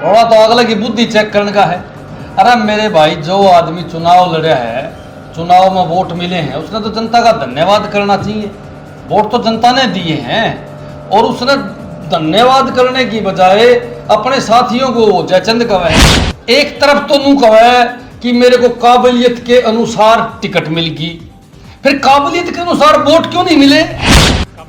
थोड़ा तो अगले की बुद्धि चेक करने का है। अरे मेरे भाई, जो आदमी चुनाव लड़ा है, चुनाव में वोट मिले हैं, उसने तो जनता का धन्यवाद करना चाहिए। वोट तो जनता ने दिए हैं और उसने धन्यवाद करने की बजाय अपने साथियों को जयचंद कहे। एक तरफ तो नू कहे कि मेरे को काबिलियत के अनुसार टिकट मिल गई, फिर काबिलियत के अनुसार वोट क्यों नहीं मिले?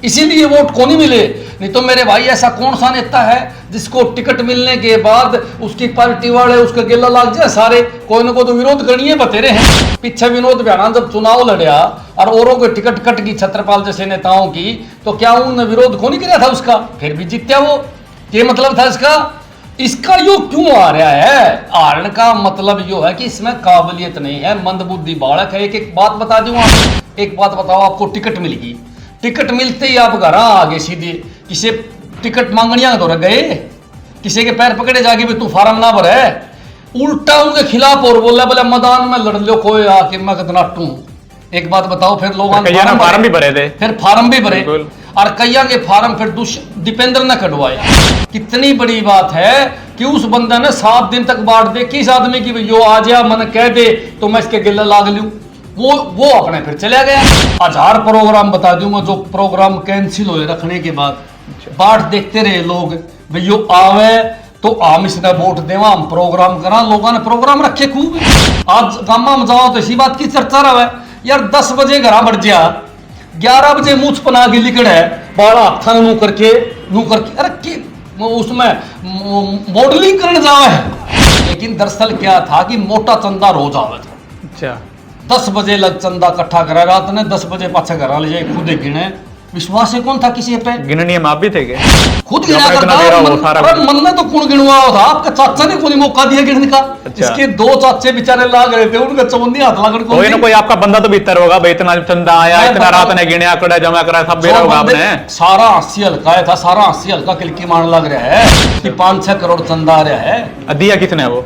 इसीलिए वोट क्यों नहीं मिले? नहीं तो मेरे भाई, ऐसा कौन सा नेता है जिसको टिकट मिलने के बाद उसकी पार्टी वाले उसके गिल्ला लाग जाए सारे? कोई ना कोई तो विरोध करनी बतेरे हैं। पीछे विनोद बिहाना जब चुनाव लड़या और औरों के टिकट कट गई छत्रपाल जैसे नेताओं की, तो क्या उन्होंने विरोध क्यों नहीं किया था उसका? फिर भी जीत्या वो। क्या मतलब था इसका यो क्यों आ रहा है? हारने का मतलब यो है कि इसमें काबिलियत नहीं है, मंदबुद्धि बालक है। एक एक बात बता दूं आप, एक बात बताओ, आपको टिकट मिल गई, टिकट मिलते ही आप घर आ गए सीधे, किसी टिकट मांगनिया तो रह गए, किसी के पैर पकड़े जाके भी तू फार्म ना भरे, उल्टा उनके खिलाफ और बोला बोले मैदान में लड़ लो कोई आके मैं कितना टू। एक बात बताओ, फिर लोग फार्म भी भरे थे, फिर फार्म भी भरे और कईया के फार्म फिर दीपेंद्र ने कटवाया। कितनी बड़ी बात है कि उस बंदा ने 7 दिन तक बांट दे किस आदमी की यो आ जा मन कह दे तो मैं इसके गिल्ला लाग लूं, वो अपने फिर चला गया। 1000 प्रोग्राम बता दूंगा जो प्रोग्राम कैंसिल हुए रखने के बाद बाट देखते रहे लोग, भैया आवे तो हम इसने वोट देवा, हम प्रोग्राम करा। लोगों ने प्रोग्राम रखे खूब। आज गामा में जाओ तो इसी बात की चर्चा रहा यार, 10 बजे घर बढ़ जा, 11 बजे मुझ पना के लिकड़ है बाड़ा हाथा नू करके अरे उसमें मॉडलिंग करने जावा है। लेकिन दरअसल क्या था कि मोटा चंदा रोज आवे था। अच्छा, 10 बजे लग चंदा इकट्ठा करा, रात ने 10 बजे पाछे घर ले जाए, खुद गिने। विश्वास है कौन था किसी पे? गिननी आप भी थे खुद गिना करता मन में तो कौन गिनवा था? आपका चाचा ने कोई मौका दिया गिनने का? अच्छा। इसके 2 चाचे बेचारे लाग रहे थे, उनका चौंदी हाथ लागड़ कोई ना कोई आपका बंदा तो भीतर होगा भाई, इतना चंदा आया, इतना रात ने गिने आंकड़ा जमा करा, सब बेरा होगा आपने। सारा 80 हल्का था, सारा 80 हल्का किलकी मारने लग रहा है कि 5-6 करोड़ चंदा आ रहा है। दिया किसने? वो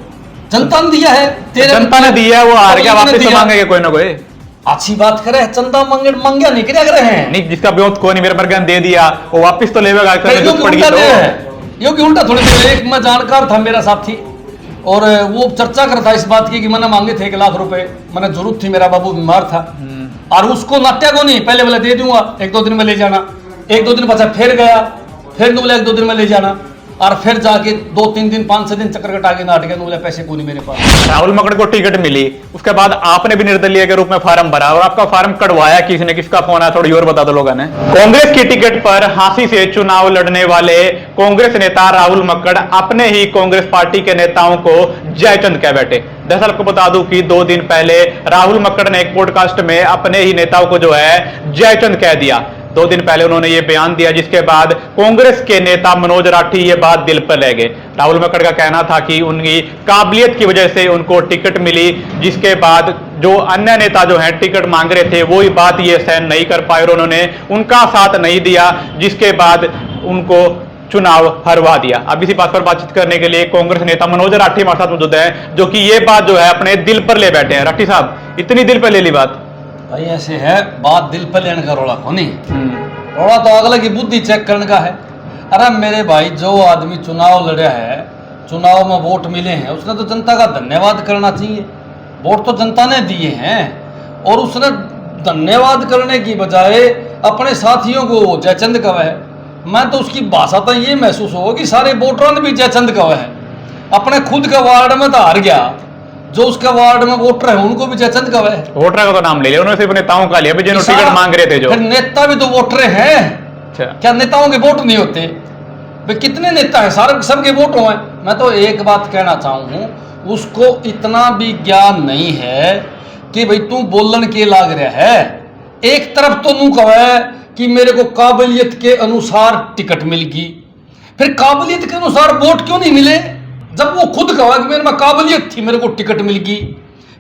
जनता ने दिया है। जनता ने दिया, वो हार गया, वापस मांगेंगे कोई ना कोई। अच्छी बात करे, चंदा मांगे नहीं क्या करे हैं? नहीं, जिसका ब्योत को नहीं मेरे पर दे दिया वो वापस तो लेगा, यो कि उल्टा थोड़ी देर। एक मैं जानकार था मेरा साथी, और वो चर्चा करता इस बात की कि मैंने मांगे थे 1 लाख रुपए, मैंने जरूरत थी, मेरा बाबू बीमार था और उसको नाट्या को नहीं, पहले बोले दे दूंगा 1-2 दिन में ले जाना, 1-2 दिन बचा, फिर गया, फिर बोले 1-2 दिन में ले जाना, और फिर जाके 2-3 दिन 5-6 दिन चक्कर कटा के नाट गया, बोले पैसे को नहीं मेरे पास। राहुल मकड़ को टिकट मिली, उसके बाद आपने भी निर्दलीय के रूप में फार्म भरा और आपका फार्म कटवाया किसने? किसका फोन आया थोड़ी और बता दो लोगों ने। कांग्रेस की टिकट पर हांसी से चुनाव लड़ने वाले कांग्रेस नेता राहुल मक्कड़ अपने ही कांग्रेस पार्टी के नेताओं को जयचंद कह बैठे। दरअसल आपको बता दूं कि 2 दिन पहले राहुल मक्कड़ ने एक पॉडकास्ट में अपने ही नेताओं को जो है जयचंद कह दिया। 2 दिन पहले उन्होंने ये बयान दिया, जिसके बाद कांग्रेस के नेता मनोज राठी ये बात दिल पर ले गए। राहुल मक्कड़ का कहना था कि उनकी काबिलियत की वजह से उनको टिकट मिली, जिसके बाद जो अन्य नेता जो हैं टिकट मांग रहे थे वो ही बात ये सहन नहीं कर पाए और उन्होंने उनका साथ नहीं दिया, जिसके बाद उनको चुनाव हरवा दिया। अब इसी बात पर बातचीत करने के लिए कांग्रेस नेता मनोज राठी हमारे साथ मौजूद है, जो कि ये बात जो है अपने दिल पर ले बैठे हैं। राठी साहब, इतनी दिल पर ले ली बात? भाई ऐसे है, बात दिल पर लेने का रोड़ा को नहीं, रोड़ा तो अगले की बुद्धि चेक करने का है। अरे मेरे भाई, जो आदमी चुनाव लड़ा है, चुनाव में वोट मिले हैं, उसने तो जनता का धन्यवाद करना चाहिए। वोट तो जनता ने दिए हैं और उसने धन्यवाद करने की बजाय अपने साथियों को जयचंद कहे। मैं तो उसकी भाषा तो ये महसूस होगा कि सारे वोटरों ने भी जयचंद कहे है। अपने खुद के वार्ड में तो हार गया, जो उसके वार्ड में वोटर है उनको भी जयचंद कहे। वोटर का तो नाम ले लिया उन्होंने, सिर्फ नेताओं का लिया, जिन्होंने टिकट मांग रहे थे। जो फिर नेता भी तो वोटर हैं। अच्छा, क्या नेताओं के वोट नहीं होते? भाई कितने नेता हैं, सारे सबके वोट हैं। मैं तो एक बात कहना चाहूँ, उसको इतना भी ज्ञान नहीं है कि भाई तू बोलन के लाग रहा है। एक तरफ तो नू कहे कि मेरे को काबिलियत के अनुसार टिकट मिल गई, फिर काबिलियत के अनुसार वोट क्यों नहीं मिले? जब वो खुद कहा कि मेरे में काबिलियत थी, मेरे को टिकट मिल गई,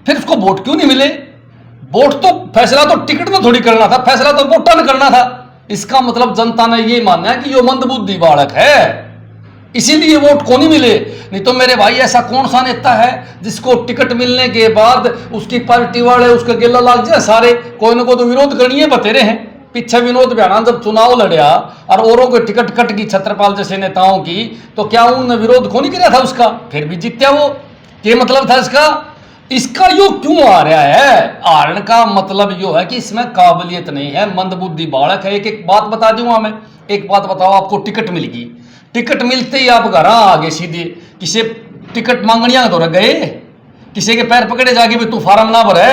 फिर उसको वोट क्यों नहीं मिले? वोट तो फैसला तो टिकट में थोड़ी करना था, फैसला तो वोटर ने करना था। इसका मतलब जनता ने ये माना है कि ये मंदबुद्धि बालक है, इसीलिए वोट को नहीं मिले। नहीं तो मेरे भाई, ऐसा कौन सा नेता है जिसको टिकट मिलने के बाद उसकी पार्टी वाले उसके गिल्ला लाग जाए सारे? कोई ना कोई तो विरोध करनी बतेरे हैं। पीछे विनोद बिहाना जब चुनाव लड़या और औरों को टिकट कट गई छत्रपाल जैसे नेताओं की, तो क्या उन्होंने विरोध को नहीं किया था उसका? फिर भी जीत्या वो। क्या मतलब था इसका? इसका यो क्यों आ रहा है? हारण का मतलब यो है कि इसमें काबिलियत नहीं है, मंदबुद्धि बालक है। एक एक बात बता दूंगा मैं। एक बात बताओ, आपको टिकट मिल गई, टिकट मिलते ही आप घर आ गए सीधे, किसी टिकट मांगनिया तो रह गए, किसी के पैर पकड़े जाके भी तू फार्म ना भरे,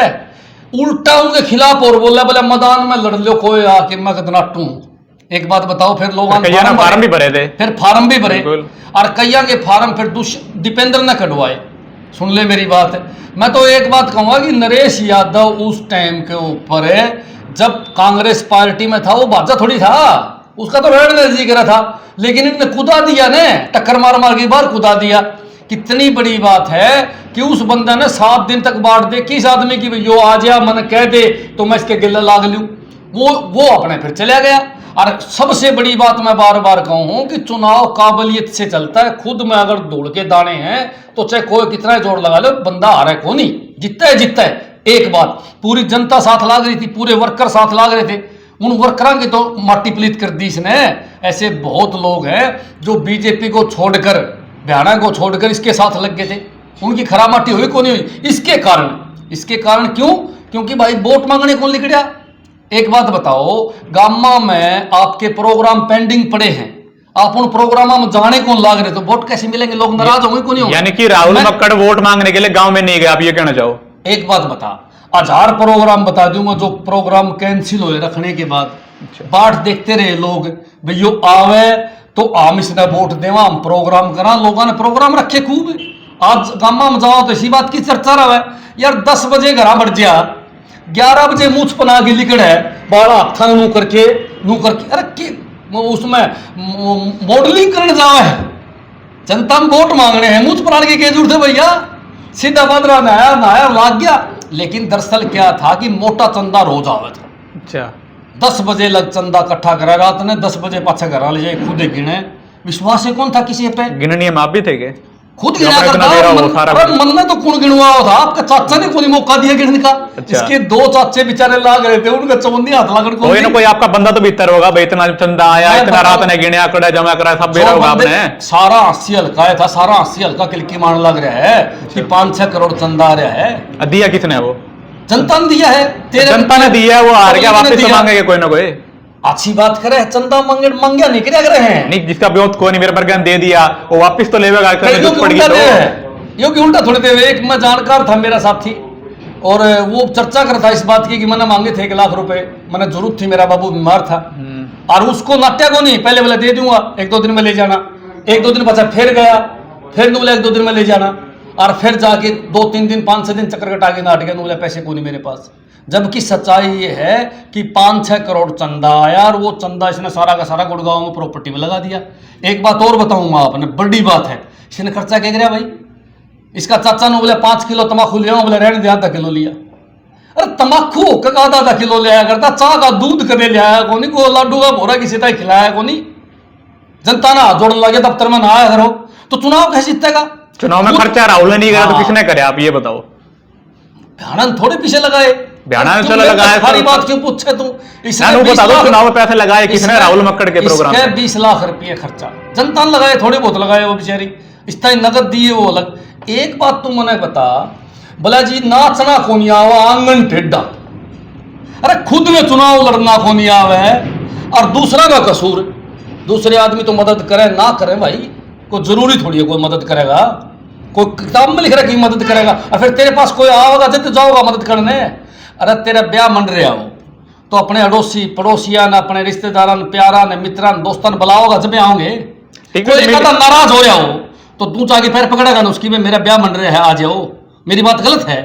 उल्टा उनके खिलाफ और बोला बोले मैदान में लड़ लो कोई आके मैं कदनाटू। एक बात बताओ, फिर लोग फार्म भी भरे थे, फिर फार्म भी भरे और कईया के फार्म फिर दीपेंद्र ने कटवाए। सुन ले मेरी बात। मैं तो एक बात कहूंगा कि नरेश यादव उस टाइम के ऊपर जब कांग्रेस पार्टी में था वो बाजा थोड़ी था, उसका तो रणनीति जी करा था, लेकिन इनने कुदा दिया ने, टक्कर मार मार के बार कुदा दिया। कितनी बड़ी बात है कि उस बंदे ने 7 दिन तक बाट देखी इस आदमी की, यो आ जा मन कह दे तो मैं इसके गिल्ला लाग लूं। वो अपने फिर चला गया। और सबसे बड़ी बात मैं बार बार कहूं कि चुनाव काबिलियत से चलता है। खुद में अगर दौड़ के दाने हैं तो चाहे कोई कितना जोर लगा लो, बंदा हारे को नहीं, जीतता है जीतता है। एक बात, पूरी जनता साथ लाग रही थी, पूरे वर्कर साथ लाग रहे थे, उन वर्करों की तो माटी पलीत कर दी इसने। ऐसे बहुत लोग हैं जो बीजेपी को छोड़कर, हरियाणा को छोड़कर इसके साथ लग गए थे, उनकी खरा माटी हुई को नहीं हुई इसके कारण क्यों? क्योंकि भाई वोट मांगने कौन लिखड़ा। एक बात बताओ, गामा में आपके प्रोग्राम पेंडिंग पड़े हैं, आप उन प्रोग्रामों में जाने कौन लाग रहे, तो वोट कैसे मिलेंगे? लोग नाराज होंगे को नहीं होंगे? यानी कि राहुल मक्कड़ वोट मांगने के लिए गांव में नहीं गए, आप ये कहना चाहो? एक बात बता, 1000 प्रोग्राम बता दूंगा जो प्रोग्राम कैंसिल हुए रखने के बाद। बाट देखते रहे लोग, भैया आवे तो आम इसने वोट देवा, हम प्रोग्राम करा, लोगों ने प्रोग्राम रखे खूब। आज गामा में जाओ तो इसी बात की चर्चा रहा है यार, 10 बजे घर बढ़ जा, 11 बजे मुझ पना के लिखड़ है, 12 हफ्ता नू करके अरे उसमें मॉडलिंग करने जावा है, जनता में वोट मांगने हैं, मुझ पना के जरूरत है भैया? सीधा बदरा नहाया लाग गया। लेकिन दरअसल क्या था कि मोटा चंदा रोज आवे था। अच्छा, 10 बजे लग चंदा इकट्ठा करा, रात ने 10 बजे पाछा घर ले जाए, खुद गिने। विश्वास है कौन था किसी पे? गिननी हम आप भी थे के? खुद गिना करता मन में तो कौन गिनवा था? आपका चाचा ने कोई मौका दिया गिनने का? अच्छा। इसके 2 चाचे बेचारे लाग रहे थे, उनका चौंदी हाथ लागण कोई ना कोई आपका बंदा तो भीतर होगा भाई, इतना चंदा आया, इतना रात ने गिने आंकड़ा जमा करा, सब बेरा होगा आपने। सारा 80 हल्का था, सारा 80 हल्का किलकी मारने लग रहा है कि 5-6 करोड़ चंदा आ रहा है। दिया किसने? वो जनता ने दिया है। जनता ने दिया है, वो हार गया, वापस तो मांगेगा कोई ना कोई। अच्छी बात करे, चंदा मंगे नहीं क्या कर रहे हैं? नहीं, जिसका ब्योत कोई नहीं, मेरे पर दे दिया वो वापस तो लेगा, यो कि उल्टा थोड़ी देवे। एक मैं जानकार था मेरा साथी, और वो चर्चा करता इस बात की कि मैंने मांगे थे 1 लाख रुपए, मैंने जरूरत थी, मेरा बाबू बीमार था, और उसको नाट्या को नहीं, पहले बोले दे दूंगा 1-2 दिन में ले जाना, 1-2 दिन बचा, फिर गया, फिर बोले 1-2 दिन में ले जाना, और फिर जाके 2-3 दिन 5-6 दिन चक्कर कटा के नाट गया, बोले पैसे को नहीं मेरे पास। जबकि सच्चाई ये है कि 5-6 करोड़ चंदा आया, और वो चंदा इसने सारा का सारा गुड़गांव में प्रॉपर्टी में लगा दिया। एक बात और बताऊंगा आपने, बड़ी बात है, इसने खर्चा क्या कराया भाई? इसका चाचा ने बोले 5 किलो तम्बाकू लिया, बोले रहने दे, आधा किलो लिया। अरे तम्बाकू का आधा किलो लिया करता, चाह का दूध कदे लिया को नहीं, को लाडू का भोरा किसी तरह खिलाया को नहीं। जनता ना जोड़ने लगे, दफ्तर में ना आया करो तो चुनाव कैसे जीतेगा? चुनाव में खर्चा राहुल ने नहीं करा तो किसने करे, आप ये बताओ? भ्याणन थोड़े पीछे लगाए, भ्याणन चलो लगाए, सारी बात क्यों पूछे तुम? इसने बता दो चुनाव में पैसे लगाए किसने? राहुल मक्कड़ के प्रोग्राम में 20 लाख रुपये खर्चा जनता ने लगाए, थोड़े बहुत लगाए, वो बेचारी इस तरह नगद दिए वो अलग। एक बात तुम मने बता, बोला जी नाचना को नहीं आवा, आंगन टेढ़ा। अरे खुद में चुनाव लड़ना को नहीं आवे और दूसरा का कसूर, दूसरे आदमी तो मदद करे ना करे भाई, कोई जरूरी थोड़ी है कोई मदद करेगा, कोई किताब में लिख रहा कि मदद करेगा, और फिर तेरे पास कोई आओगा तो जाओगा मदद करने। अरे तेरा ब्याह मंड रहा हो तो अपने अड़ोसी पड़ोसिया ने, अपने रिश्तेदार ने, प्यारा ने, मित्रा ने, दोस्तों ने बुलाओगा जब आओगे। कोई एक नाराज हो जाओ तो तू जाके पैर पकड़ेगा ना उसकी, में मेरा ब्याह मंड रहा है आ जाओ, मेरी बात गलत है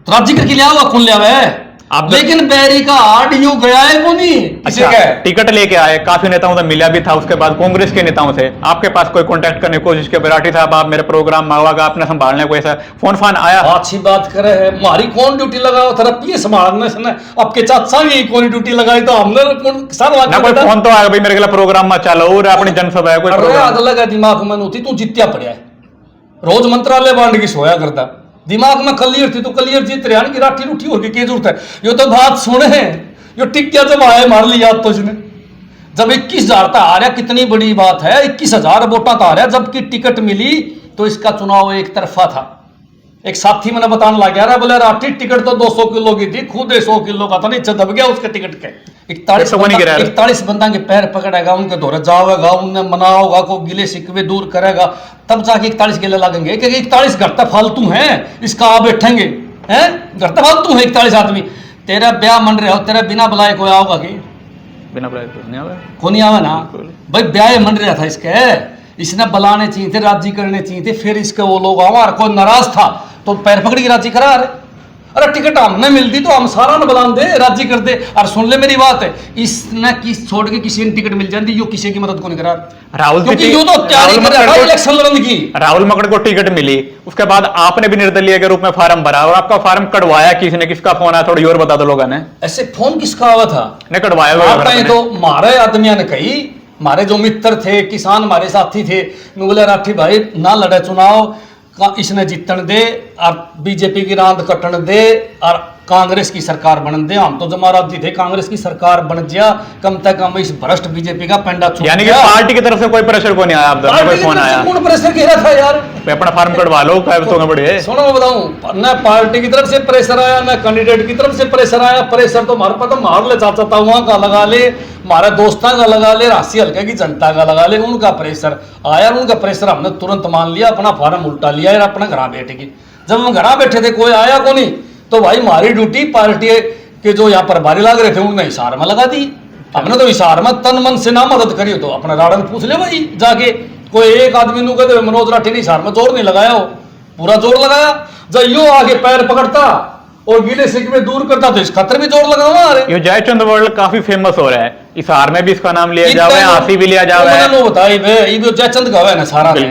तो राजी करके ले आओगा, कौन ले आवे? लेकिन बैरी का हार्ड यूं गया है को नहीं। अच्छा, टिकट लेके आए, काफी नेताओं से मिला भी था, उसके बाद कांग्रेस के नेताओं से आपके पास कोई कांटेक्ट करने की कोशिश की? बराठी साहब आप मेरे प्रोग्राम मांगवागा, आपने संभालने को ऐसा फोन फान आया? अच्छी बात करे है, हमारी कौन ड्यूटी लगाओ थेरेपी संभालने से? आपके चाचा की कौन ड्यूटी लगाई तो हमने ना कोई फोन तो आया भाई मेरे के प्रोग्राम में चलो और अपनी जनसभा है कोई प्रोग्राम लगा दिमाग में होती, तू जित्या पड़िया है, रोज मंत्रालय बांट की सोया करता, दिमाग में कलियर थी तो कलियर जीत रहा की राठी रूठी होगी की जरूरत है? ये तो बात सुने, ये टिक गया जब आए मार लिया तो इसने। जब 21,000 तक आ रहा, कितनी बड़ी बात है, 21,000 वोटा तो आ रहा, जबकि टिकट मिली तो इसका चुनाव एक तरफा था। एक साथी मैंने बताने लग गया, बोले राठी टिकट तो 200 किलो की थी, खुद 100 किलो का था, नीचे दब गया उसके टिकट के। 41 बंदा के पैर पकड़ेगा, उनके दौरे जाओगा, उन्हें मनाओगा, को गिले शिकवे दूर करेगा, तब जाके 41 गिले लगेंगे। क्योंकि 41 घर तक फालतू हैं, इसका आ बैठेंगे हैं, घर तक फालतू है 41 आदमी। तेरा ब्याह मन रहा हो, तेरा बिना बुलाए कोई आओगा कि बिना बुलाए को नहीं आवे ना भाई। ब्याह मन रहा था इसके, इसने बुलाने चाहिए थे, राजी करने चाहिए थे, फिर इसके वो लोग आओ। और कोई नाराज था तो पैर पकड़ के राजी करा रहे। अरे टिकट हमने मिलती तो हम सारा न बुला दे, राजी कर दे। और सुन ले मेरी बात है, इसने किस छोड़ के किसी ने टिकट मिल जाती, यो किसी की मदद को नहीं करा। राहुल क्योंकि यो तो तैयारी कर रहा है इलेक्शन लड़ने की। राहुल मकड़ को टिकट मिली, उसके बाद आपने भी निर्दलीय के रूप में फार्म भरा, और आपका फार्म कटवाया किसने, किसका फोन आया थोड़ी और बता दो लोगों ने। ऐसे फोन किसका आवा था? नहीं कटवाया तो मारे आदमियों ने कही, हमारे जो मित्र थे, किसान हमारे साथी थे, बोले राठी भाई ना लड़े चुनाव, इसने जीतन दे और बीजेपी की रांद कटन दे और कांग्रेस की सरकार बन दे। हम तो जमाराती थे, कांग्रेस की सरकार बन गया, कम से कम इस भ्रष्ट बीजेपी का पेंडा छूट। यानी कि पार्टी की तरफ से कोई प्रेशर को नहीं आया, आप दोनों कोई फोन आया? कौन प्रेशर घेरा था यार? अपना फार्म कटवा लो, क्या तो बड़े। सुनो मैं बताऊं, ना पार्टी की तरफ से प्रेशर आया, ना कैंडिडेट की तरफ से प्रेशर आया। प्रेशर तो हमारे पास मार ले चाचा था, वहां का लगा ले, हमारे दोस्तों का लगा ले, राशि हल्के की जनता का लगा ले, उनका प्रेशर आया। उनका प्रेशर हमने तुरंत मान लिया, अपना फार्म उल्टा लिया और अपना घर बैठे की। जब हम घर बैठे थे कोई आया को नहीं, तो भाई हमारी ड्यूटी पार्टी के जो यहाँ पर बारी लग रहे थे उनने इशार में लगा दी। हमने तो इशार में तन मन से ना मदद करी, तो अपना राड़न पूछ ले भाई जाके। कोई एक आदमी नु कहते मनोज राठी ने इशार में जोर नहीं लगाया, हो पूरा जोर लगाया। जब यो आगे पैर पकड़ता और गीले शिकवे दूर करता तो इस खतर भी जोर लगावा। अरे ये जयचंद वर्ल्ड काफी फेमस हो रहा है, इशार में भी इसका नाम लिया जावे, आसी भी लिया जावे। मैंने बताई बे, ये जो जयचंद का है ना सारा ने,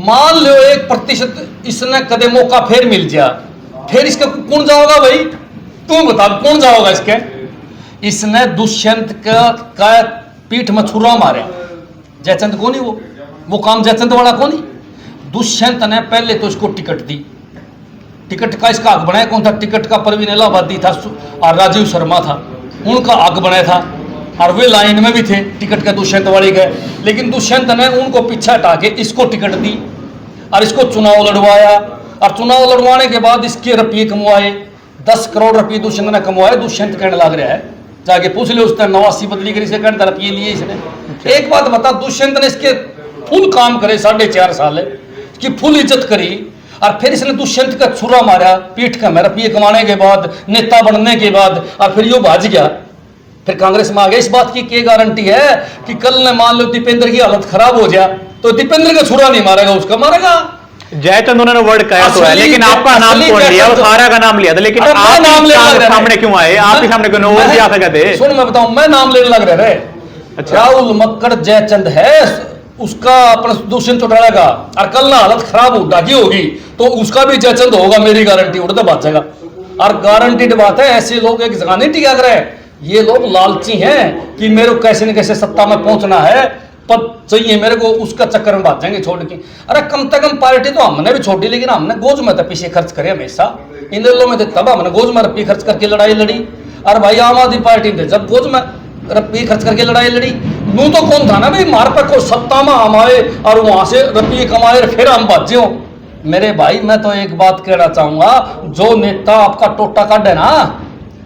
मान लो 1% इसने कदे मौका फिर मिल जा, फिर इसका कौन जाओगा भाई? तू बता कौन जाओगा इसके? इसने दुष्यंत का पीठ में छुरा मारे। जयचंद को नहीं, वो काम जयचंद वाला को नहीं। दुष्यंत ने पहले तो इसको टिकट दी, टिकट का इसका हक बनाया कौन था? टिकट का परवीन इलाहाबादी था और राजीव शर्मा था, उनका हक बनाया था और वे लाइन में भी थे टिकट का दुष्यंत वाले गए। लेकिन दुष्यंत ने उनको पीछे हटा के इसको टिकट दी और इसको चुनाव लड़वाया। और चुनाव लड़वाने के बाद इसके रुपये कमवाए, 10 करोड़ रुपये दुष्यंत ने कमवाए। दुष्यंत कहने लग रहा है, जाके पूछ ले उसने, 89 बदली कर इसे कहने रुपये लिए इसने। एक बात बता, दुष्यंत ने इसके फुल काम करे, 4.5 साल इसकी फुल इज्जत करी, और फिर इसने दुष्यंत का छुरा मारा पीठ का में, रुपये कमाने के बाद, नेता बनने के बाद, और फिर यो भाज गया, फिर कांग्रेस में आ गया। इस बात की क्या गारंटी है कि कल ने मान लो दीपेंद्र की हालत खराब हो जाए तो दीपेंद्र का छुरा नहीं मारेगा, उसका मारेगा। जयचंद उन्होंने वर्ड कहा तो है, लेकिन आपका नाम कौन लिया? वो सारा का नाम लिया था, लेकिन आप नाम सामने क्यों आए? आप ही सामने क्यों और क्या सकते? सुन मैं बताऊं, मैं नाम लेने लग रहे। अच्छा, राहुल मक्कड़ जयचंद है, उसका अपना दुष्यंत चौटाला का, और कल ना हालत खराब हो डाकी होगी तो उसका भी जयचंद होगा, मेरी गारंटी उड़ता बाजेगा। और गारंटीड बात है, ऐसे लोग एक जगह नहीं टिका करे। ये लोग लालची हैं कि मेरे को कैसे न कैसे सत्ता में पहुंचना है, पद चाहिए मेरे को, उसका चक्कर में भाग जाएंगे छोड़ के। अरे कम से कम पार्टी तो हमने भी छोड़ी, लेकिन हमने गोज में तो पीछे खर्च करे हमेशा। इन लोगों में तब हमने गोज में रुपये खर्च करके लड़ाई लड़ी। और भाई आम आदमी पार्टी थे जब गोज में रुपये खर्च करके लड़ाई लड़ी, नू तो कौन था ना भाई, मार पर को सत्ता में हम आए और वहां से रुपये कमाए फिर हम बाजे हो। मेरे भाई मैं तो एक बात कहना चाहूंगा, जो नेता आपका टोटा काटे ना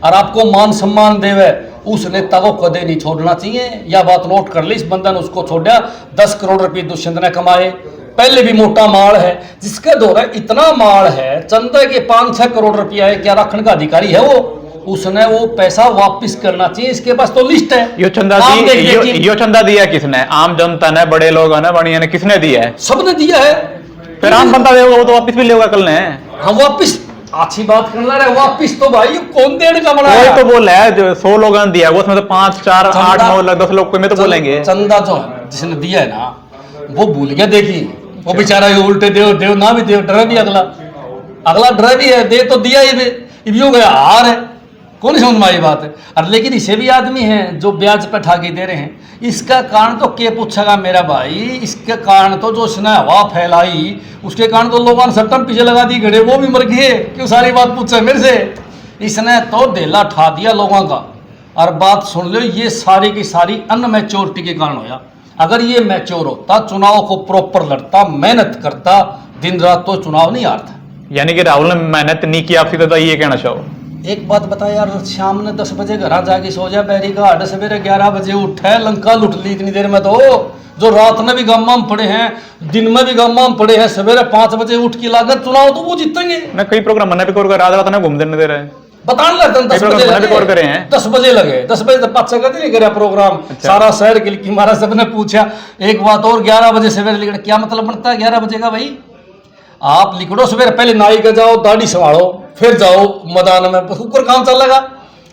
और आपको मान सम्मान देवे, उस नेता को कदे नहीं छोड़ना चाहिए। यह बात नोट कर ली, इस बंदा ने उसको छोड़ा। 10 करोड़ रुपये दुष्यंत ने कमाए, पहले भी मोटा माल है, जिसके दौरे इतना माल है, चंदा के 5-6 करोड़ रुपया है, क्या रखने का अधिकारी है वो, उसने वो पैसा वापस करना चाहिए। इसके पास तो लिस्ट है। यो चंदा दिया किसने? आम जनता ने, बड़े लोगों ने, बढ़िया ने, किसने दिया है? सबने दिया है। फिर आम बनता देगा वो तो वापस भी लेगा कल ने। हम वापस अच्छी बात करना रहे, वापस तो भाई कौन देने का बना है? तो बोल रहा है जो 100 लोगों ने दिया है, उसमें तो 5, 4, 8, 9, 10 लोग में तो बोलेंगे। चंदा जो जिसने दिया है ना, वो भूल गया। देखी वो बेचारा उल्टे देव देव ना भी देव, डर भी अगला डर भी है, दे तो दिया ही हो गया, हार है। कौन समझ में आई बात है? और लेकिन इसे भी आदमी हैं जो ब्याज पे ठाके दे रहे हैं। इसका कारण तो के पूछेगा मेरा भाई? इसके कारण तो जो उसने हवा फैलाई, उसके कारण तो लोगों ने सट्टम पीछे लगा दी घड़े, वो भी मर गए। क्यों सारी बात पूछे मेरे से? इसने तो ढेला ठा दिया लोगों का। और बात सुन लो, ये सारी की सारी अनमैच्योरिटी के कारण होया। अगर ये मैच्योर होता, चुनाव को प्रॉपर लड़ता, मेहनत करता, दिन रात, तो चुनाव नहीं हारता। यानी कि राहुल ने मेहनत नहीं की, आप सीधा तो ये कहना चाहो? एक बात बता यार, शाम ने 10 बजे घर जाके सो जा, बैरिकाड सवेरे 11 बजे उठे, लंका लुट ली इतनी देर में। तो जो रात में भी गम्मा में पड़े हैं, दिन में भी गम्मा में पड़े हैं, सवेरे 5 बजे उठ की लागत, चुनाव तो वो जीतेंगे ना। कई प्रोग्राम मना भी कर, रात में घूम देने दे रहे हैं, बताने लगता है। 10 बजे लगे, 10 बजे लगे, 10 बजे तक 5 नहीं करे प्रोग्राम। अच्छा। सारा शहर के हमारा सबने पूछा। एक बात और, 11 बजे सवेरे लिखना क्या मतलब बनता है 11 बजे का भाई? आप लिखो सवेरे, पहले नाई के जाओ, दाढ़ी संभालो, फिर जाओ मैदान में, ऊपर काम चलेगा।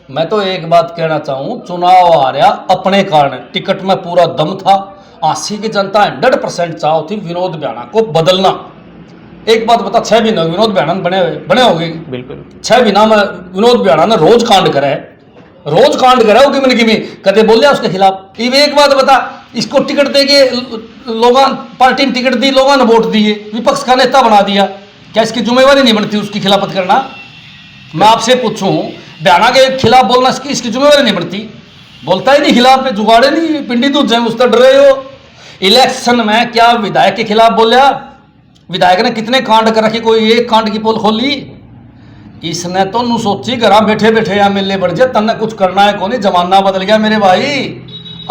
मैं तो एक बात कहना चाहूँ, चुनाव आ रहा अपने कारण, टिकट में पूरा दम था। 80 की जनता 100% चाहो थी विनोद बियाणा को बदलना। एक बात बता, 6 महीने विनोद बियाणा बने हो गए, बिल्कुल 6 महीना में विनोद बियाणा ने रोज कांड करे, रोज कांड करे हो कि कदे बोले उसके खिलाफ। एक बात बता, इसको टिकट दे के लोगों, पार्टी ने टिकट दी, लोगों ने वोट दिए, विपक्ष का नेता बना दिया, क्या इसकी जिम्मेवारी नहीं बनती उसकी खिलाफत करना? मैं आपसे पूछूं, बियाणा के खिलाफ बोलना इसकी जिम्मेवारी नहीं बनती? बोलता ही नहीं खिलाफ, जुगाड़े नहीं, पिंडी दूध जाए उसका डर रहे हो। इलेक्शन में क्या विधायक के खिलाफ बोलिया? विधायक ने कितने कांड कर रखे, कोई एक कांड की पोल खोली? इसने तो नु सोची घर बैठे बैठे एमएलए बन जाए, तन्ने कुछ करना है कौन? जमाना बदल गया मेरे भाई।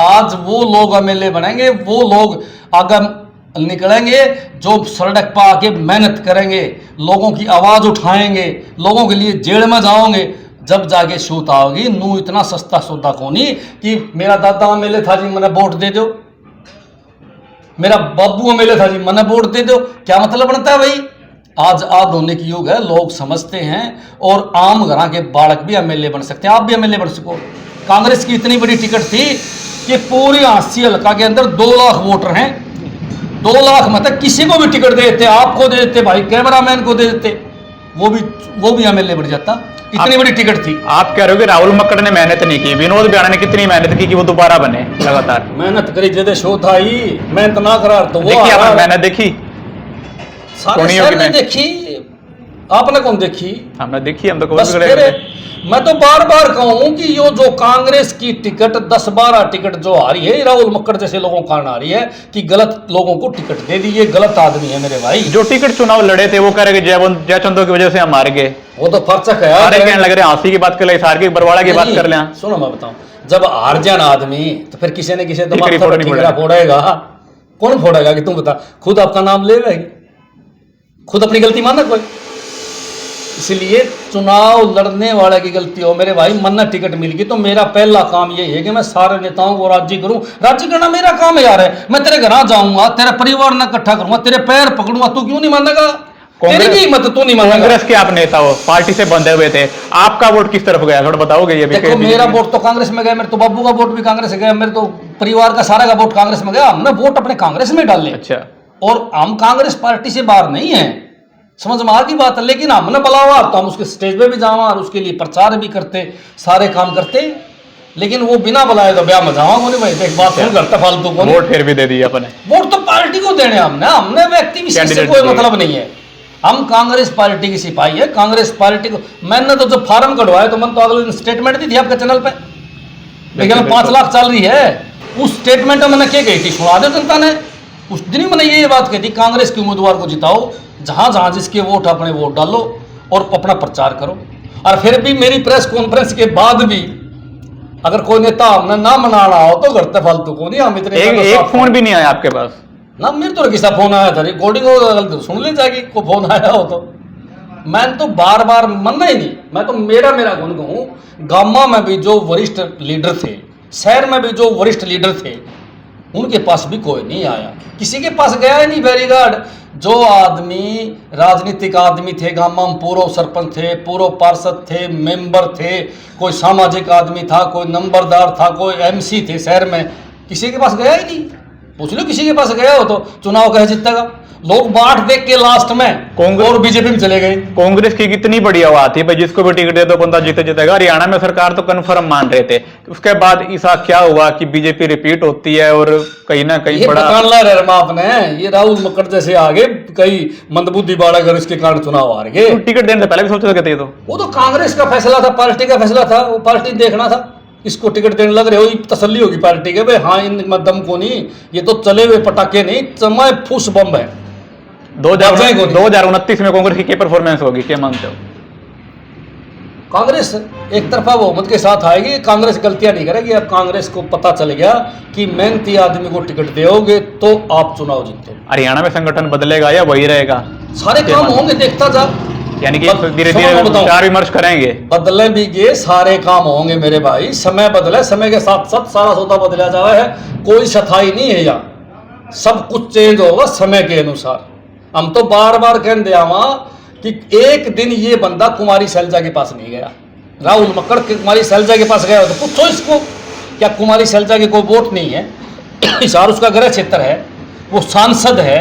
आज वो लोग एमएलए बनेंगे, वो लोग आगे निकलेंगे जो सड़क पर आके मेहनत करेंगे, लोगों की आवाज उठाएंगे, लोगों के लिए जेल में जाओगे, जब जाके शूत आओगी। नू इतना सस्ता सौदा कोनी कि मेरा दादा एमएलए था जी मैंने वोट दे दो, मेरा बाबू एमएलए था जी मैंने वोट दे दो। क्या मतलब बनता है भाई? आज आधुनिक युग है, लोग समझते हैं, और आम घरा के बालक भी एमएलए बन सकते हैं। आप भी एमएलए बन सको। कांग्रेस की इतनी बड़ी टिकट थी कि पूरी 80 हल्का के अंदर 2 लाख वोटर हैं, 2 लाख मतलब किसी को भी टिकट दे देते, आपको दे देते, भाई कैमरामैन को दे देते, वो भी एमएलए बन जाता। इतनी बड़ी टिकट थी। आप कह रहे हो कि राहुल मक्कड़ ने मेहनत नहीं की, विनोद बियाणा ने कितनी मेहनत की कि वो दोबारा बने? लगातार मेहनत करी, जदे शो था ही, मेहनत ना करा तो वो मेहनत देखी, सारे शहर ने देखी, आपने कौन देखी? हमने देखी, हम तो बस मैं तो बार बार कहूं कि यो जो कांग्रेस की टिकट 10-12 टिकट जो आ रही है, राहुल मक्कड़ जैसे लोगों का आ रही है कि गलत लोगों को टिकट दे दी, ये गलत आदमी है मेरे भाई। जो टिकट चुनाव लड़े थे वो कह रहे जयचंदो की वजह से हम हार गए, वो तो फर्चक है। कहने लग रहे हांसी की बात कर ले, सार की बरवाड़ा की बात कर ले। सुनो मैं बताऊं, जब हार जाए ना आदमी तो फिर किसी न किसी फोड़ेगा। कौन फोड़ेगा कि तुम बता? खुद आपका नाम ले भाई, खुद अपनी गलती मानना कोई। इसलिए चुनाव लड़ने वाले की गलती हो मेरे भाई। मन्ना टिकट मिल गई तो मेरा पहला काम यही है कि मैं सारे नेताओं को राजी करूं। राजी करना मेरा काम है यार है। मैं तेरे घर जाऊंगा, तेरा परिवार ना इकट्ठा करूंगा, तेरे पैर पकड़ूंगा, तू क्यों नहीं मानेगा? तेरी की हिम्मत, तू नहीं मानेगा। कांग्रेस के आप नेता हो, पार्टी से बंधे हुए थे, आपका वोट किस तरफ गया थोड़ा बताओगे? ये देखो, मेरा वोट तो कांग्रेस में गया, मेरे तो बाबू का वोट भी कांग्रेस में गया, मेरे तो परिवार का सारा का वोट कांग्रेस में गया। हमने वोट अपने कांग्रेस में डाले। अच्छा, और हम कांग्रेस पार्टी से बाहर नहीं है, समझ में आ की बात है। लेकिन हमने बुलावा तो हम उसके स्टेज पे भी जावा और उसके लिए प्रचार भी करते, सारे काम करते। लेकिन वो बिना बुलाए तो ब्याह में जावा को नहीं भाई। एक बात सुन करता फालतू को वोट फिर भी दे दिया अपने। वोट तो पार्टी को देने हमने व्यक्ति विशेष से कोई मतलब नहीं है। हम कांग्रेस पार्टी की सिपाही है। कांग्रेस पार्टी को मैंने तो जब फार्म कटवाया तो मैंने तो अगले दिन स्टेटमेंट दी थी आपके चैनल पे, लेकिन 5 लाख चल रही है। उस स्टेटमेंट में मैंने क्या कही थी सुना दो जनता ने। उस दिन ही मैंने ये बात कही थी, कांग्रेस के उम्मीदवार को जिताओ, जहां जहां जिसके वोट अपने वोट डालो और अपना प्रचार करो। और फिर भी मेरी प्रेस कॉन्फ्रेंस के बाद भी अगर कोई नेता हमने ना मनाना हो तो करते फालतू को नहीं। हम इतने एक फोन भी नहीं आया आपके पास ना? मेरे तो किसा फोन आया था, रिकॉर्डिंग सुन ले जाएगी को फोन आया हो तो। मैं तो बार बार मनना ही नहीं। मैं तो मेरा गुण कहूँ, गामा में भी जो वरिष्ठ लीडर थे, शहर में भी जो वरिष्ठ लीडर थे, उनके पास भी कोई नहीं आया, किसी के पास गया ही नहीं। बैरीगार्ड जो आदमी राजनीतिक आदमी थे, गामा में पूर्व सरपंच थे, पूर्व पार्षद थे, मेंबर थे, कोई सामाजिक आदमी था, कोई नंबरदार था, कोई एमसी थे शहर में, किसी के पास गया ही नहीं। पूछ लो किसी के पास गया हो तो चुनाव कहे जीतेगा। लोग बाट देख के लास्ट में और बीजेपी में चले गए। कांग्रेस की कितनी बड़ी आवाज थी भाई, जिसको भी टिकट दे दो बंदा जीतेगा। हरियाणा में सरकार तो कन्फर्म मान रहे थे, उसके बाद ऐसा क्या हुआ कि बीजेपी रिपीट होती है और कहीं ना कहीं बड़ा आपने ये राहुल मक्कड़ जैसे आगे कई मंदबुद्धि बाड़ा कर इसके कारण चुनाव हार गए। टिकट देने से पहले भी सोच सकते थे। वो तो कांग्रेस का फैसला था, पार्टी का फैसला था, वो पार्टी देखना था। इसको टिकट देने लग रहे हो, ये तसल्ली होगी पार्टी के भाई हाँ इनमें दम को नहीं, ये तो चले हुए पटाखे नहीं समय फूस बम है। 2029 में कांग्रेस की क्या परफॉर्मेंस होगी, क्या मानते हो? कांग्रेस एक तरफा बहुमत के साथ आएगी, कांग्रेस गलतियां नहीं करेगी। अब कांग्रेस को पता चल गया कि मेहनती आदमी को टिकट दोगे तो आप चुनाव जीतो। हरियाणा में संगठन बदलेगा या वही रहेगा? सारे काम होंगे, देखता जा, यानी कि धीरे धीरे विचार विमर्श करेंगे, बदले भी ये सारे काम होंगे मेरे भाई। समय बदले, समय के साथ साथ सारा सौदा बदला जावा है, कोई सथाई नहीं है यहाँ, सब कुछ चेंज होगा समय के अनुसार। हम तो बार बार कह दिया कि एक दिन ये बंदा कुमारी शैलजा के पास नहीं गया, राहुल मक्कड़ कुमारी शैलजा के पास गया तो पूछो इसको, क्या कुमारी शैलजा के कोई वोट नहीं है? हिसार उसका गृह क्षेत्र है, वो सांसद है,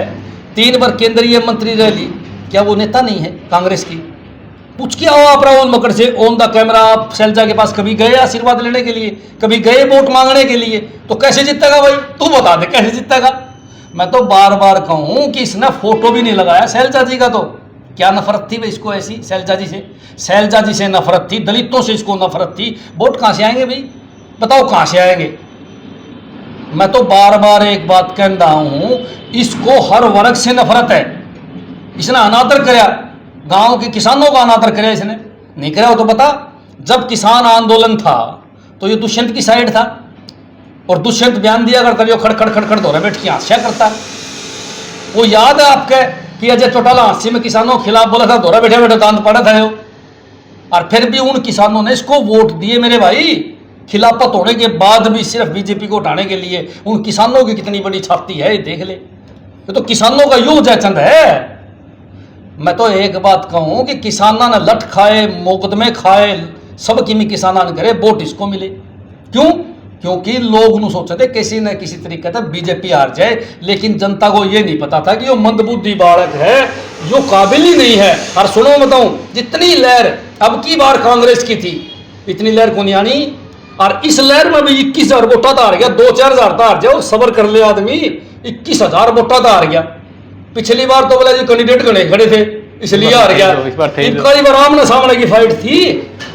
3 बार केंद्रीय मंत्री रह ली, क्या वो नेता नहीं है कांग्रेस की? पूछ के आओ आप राहुल मक्कड़ से ऑन द कैमरा, आप शैलजा के पास कभी गए आशीर्वाद लेने के लिए, कभी गए वोट मांगने के लिए? तो कैसे जीतेगा भाई, तू बता दे कैसे जीतेगा? मैं तो बार बार कहूं कि इसने फोटो भी नहीं लगाया शैलजा जी का, तो क्या नफरत थी भाई इसको ऐसी शैलजा जी से? शैलजा जी से नफरत थी, दलितों से इसको नफरत थी, वोट कहां से आएंगे भाई बताओ, कहां से आएंगे? मैं तो बार बार एक बात कह रहा हूं, इसको हर वर्ग से नफरत है। इसने अनादर कराया, गांव के किसानों का अनादर कराया, इसने नहीं कराया हो तो बता। जब किसान आंदोलन था तो ये दुष्यंत की साइड था, और दुष्यंत बयान दिया करता जो खड़ खड़ खड़ खड़ दो रहे बैठ के हास्या करता। वो याद है आपके कि अजय चौटाला हांसी में किसानों के खिलाफ बोला था, दौरा बैठे बैठे दांत पड़ा था वो, और फिर भी उन किसानों ने इसको वोट दिए मेरे भाई। खिलाफत होने के बाद भी सिर्फ बीजेपी को उठाने के लिए उन किसानों की कितनी बड़ी छाती है, ये देख ले। ये तो किसानों का युग जयचंद है। मैं तो एक बात कहूं कि किसाना ने लठ खाए, मुकदमे खाए, सब किमी किसाना ने करे, वोट इसको मिले। क्यों? क्योंकि लोग नु सोचते थे किसी न किसी तरीके से बीजेपी हार जाए, लेकिन जनता को यह नहीं पता था कि वो मंदबुद्धि बालक है, जो काबिल ही नहीं है। और सुनो बताऊं, जितनी लहर अब की बार कांग्रेस की थी, इतनी लहर को नहीं आनी। और इस लहर में भी 21,000 वोटा तो हार गया, 2-4 हजार तो हार जाओ, सबर कर ले आदमी, 21,000 वोटा तो हार गया। पिछली बार तो बोला जी कैंडिडेट गणे खड़े थे इसलिए हार गया, इनका बार आमने सामने की फाइट थी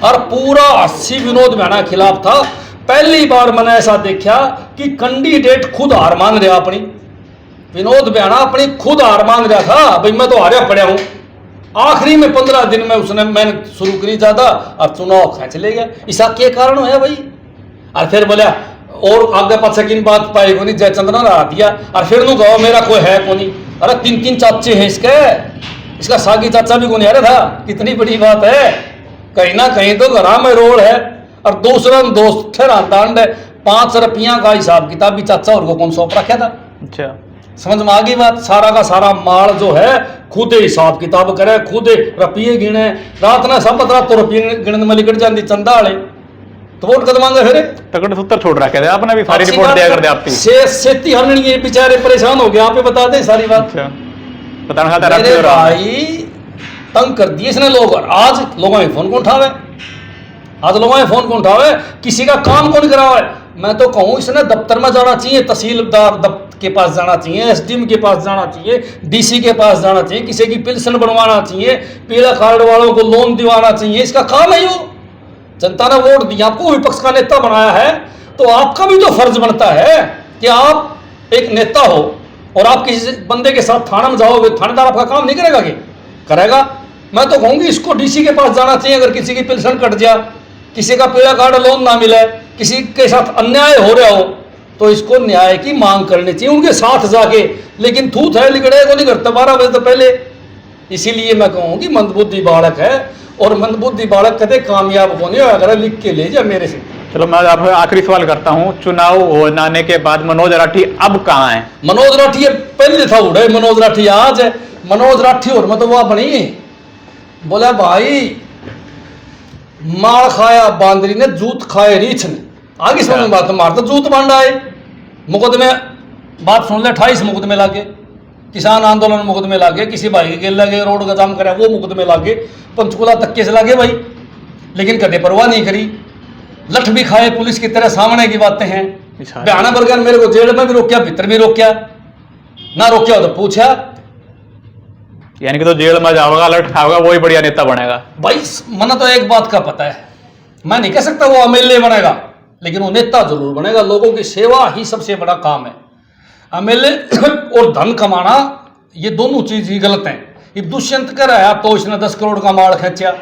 और पूरा 80 विनोद मैना खिलाफ था। पहली बार मैंने ऐसा देखा कि कैंडिडेट खुद हार मान रहा अपनी, विनोद बयाना अपनी खुद हार मान रहा था, भाई मैं तो हारा पड़ा हूं। आखिरी में 15 दिन में उसने मेहनत शुरू करी ज्यादा और चुनाव खींच ले गया। इसका क्या कारण है भाई? और फिर बोला और आगे पाछे की बात पाई को नहीं, जयचंद ने हरा दिया। और फिर नु कहो मेरा कोई है को नहीं, अरे 3-3 चाचे हैं इसके, इसका सागी चाचा भी को नहीं आ रहा था, कितनी बड़ी बात है। कहीं ना कहीं तो घरा में रोल है। और दूसरा दोस्त थे दांड, 5 रुपया का हिसाब किताब भी चाचा और को कौन सौंप रखा था। अच्छा, समझ में आ गई बात? सारा का सारा माल जो है खुद हिसाब किताब करे, खुद रुपये गिने, रात ने सब रात तो रुपये गिनने में निकट जाती चंदा वाले, तो वोट कद मांगे फिर तगड़े सूत्र छोड़ रखे थे आपने भी, सारी रिपोर्ट दिया कर दे आपकी। सेती हननी बेचारे परेशान हो गए, आप ही बता दे सारी बात। अच्छा, बताना था मेरे भाई तंग कर दिए इसने लोग। और आज लोगों ने फोन को उठावे, आज लोगों ने फोन को उठावे, किसी का काम कौन करावे। मैं तो कहूं इसने दफ्तर में जाना चाहिए, तहसीलदार के पास जाना चाहिए, एसडीएम के पास जाना चाहिए, डीसी के पास जाना चाहिए, किसी की पेंशन बनवाना चाहिए, पीला कार्ड वालों को लोन दिवाना चाहिए। इसका काम है। यो जनता ने वोट दिया, आपको विपक्ष का नेता बनाया है, तो आपका भी तो फर्ज बनता है कि आप एक नेता हो और आप किसी बंदे के साथ थाना में जाओगे, थानेदार आपका काम नहीं करेगा? कि करेगा? मैं तो कहूंगी इसको डीसी के पास जाना चाहिए। अगर किसी की पेंशन कट जाए, किसी का पीला कार्ड लोन ना मिले, किसी के साथ अन्याय हो रहा हो, तो इसको न्याय की मांग करनी चाहिए उनके साथ जाके। लेकिन थूथ है लिगड़े को नहीं करता 12 बजे तो पहले। इसीलिए मैं कहूँ कि मंदबुद्धि बालक है, और मंदबुद्धि बालक कदे कामयाब होने अगर लिख के ले जा मेरे से। चलो मैं आपसे आखिरी सवाल करता हूँ, चुनाव होने के बाद मनोज राठी अब कहाँ है? मनोज राठी पहले था उड़े, मनोज राठी आज है। मनोज राठी और मतलब वो बनी बोला भाई मार खाया बांदरी ने, जूत खाए रीछ ने। आगे समझ बात, मार तो जूत बांधा है। मुकदमे बात सुन ले, 28 मुकदमे लागे, किसान आंदोलन मुकदमे लागे, किसी भाई के गिर लगे, रोड का जाम करे वो मुकदमे लागे, पंचकुला तक के से लागे भाई, लेकिन कदे परवाह नहीं करी। लठ भी खाए पुलिस की तरह, सामने की बातें हैं। बयाना बरगन मेरे को जेल में भी रोकिया, भीतर भी रोकिया, ना रोकिया तो पूछा। यानी कि तो जेल में जाओगा, लठ खाओगा, वही बढ़िया नेता बनेगा। भाई मना तो एक बात का पता है, मैं नहीं कह सकता वो एमएलए बनेगा, लेकिन वो नेता जरूर बनेगा। लोगों की सेवा ही सबसे बड़ा काम है। एमएलए और धन कमाना ये दोनों चीज ही गलत है। अब दुष्यंत कर आया तो इसने 10 करोड़ का माल खींचा,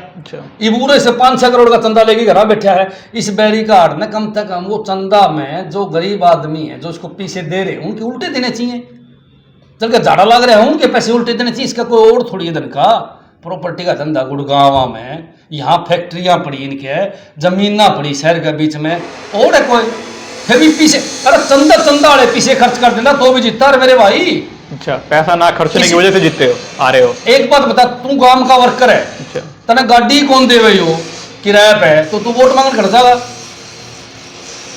इबूरे से 5-6 करोड़ का चंदा लेके घर बैठा है। इस बैरी कार्ड ने कम से कम वो चंदा में जो गरीब आदमी है, जो इसको पैसे दे रहे, उनके उल्टे देने चाहिए। चल के झाड़ा लग रहे हैं उनके पैसे उल्टे देने चाहिए। इसका कोई और थोड़ी धन का प्रॉपर्टी का धंधा गुड़गांव में, यहाँ फैक्ट्रियां पड़ी इनके, जमीना पड़ी शहर के बीच में, और है कोई फिर भी पीछे। अरे चंदा वाले पीछे खर्च कर देना तो भी जीतता है मेरे भाई। अच्छा, पैसा ना खर्चने की वजह से जीतते हो, आ रहे हो। एक बात बता, तू गांव का वर्कर है, अच्छा, तना गाड़ी कौन दे रही हो किराए पे, तो तू वोट मांगने खड़ जाएगा।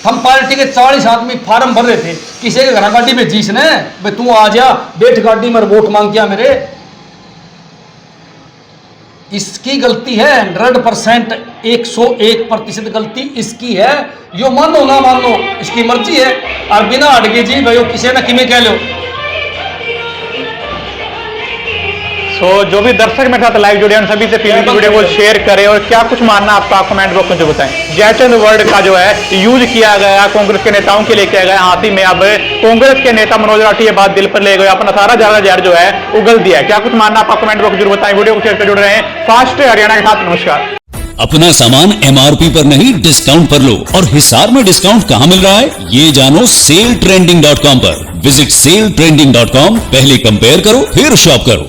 हम पार्टी के 40 आदमी फार्म भर रहे थे, किसी के घर गाड़ी में जीस ने भाई तू आ जा बैठ गाड़ी में वोट मांग किया मेरे। इसकी गलती है 100%, 101% गलती इसकी है। यो मानो ना मानो इसकी मर्जी है। और बिना अड़गे जी भाई किसी ना किमें कह लो। तो जो भी दर्शक मेरे साथ लाइव जुड़े हैं उन सभी से पीएम की वीडियो को शेयर करें, और क्या कुछ मानना आपका कमेंट बॉक्स में जो बताएं। जयचंद वर्ड का जो है यूज किया गया कांग्रेस के नेताओं के लिए किया गया हाथी में, अब कांग्रेस के नेता मनोज राठी ये बात दिल पर ले गए, अपना सारा ज्यादा जहर जो है उगल दिया है। क्या कुछ मानना आपका कमेंट बॉक्स जरूर बताएं। वीडियो को शेयर कर जुड़ रहे हैं फास्ट हरियाणा के साथ। नमस्कार। अपना सामान एमआरपी पर नहीं डिस्काउंट पर लो। और हिसार में डिस्काउंट कहां मिल रहा है ये जानो सेलट्रेंडिंग.com पर। विजिट सेलट्रेंडिंग.com, पहले कंपेयर करो फिर शॉप करो।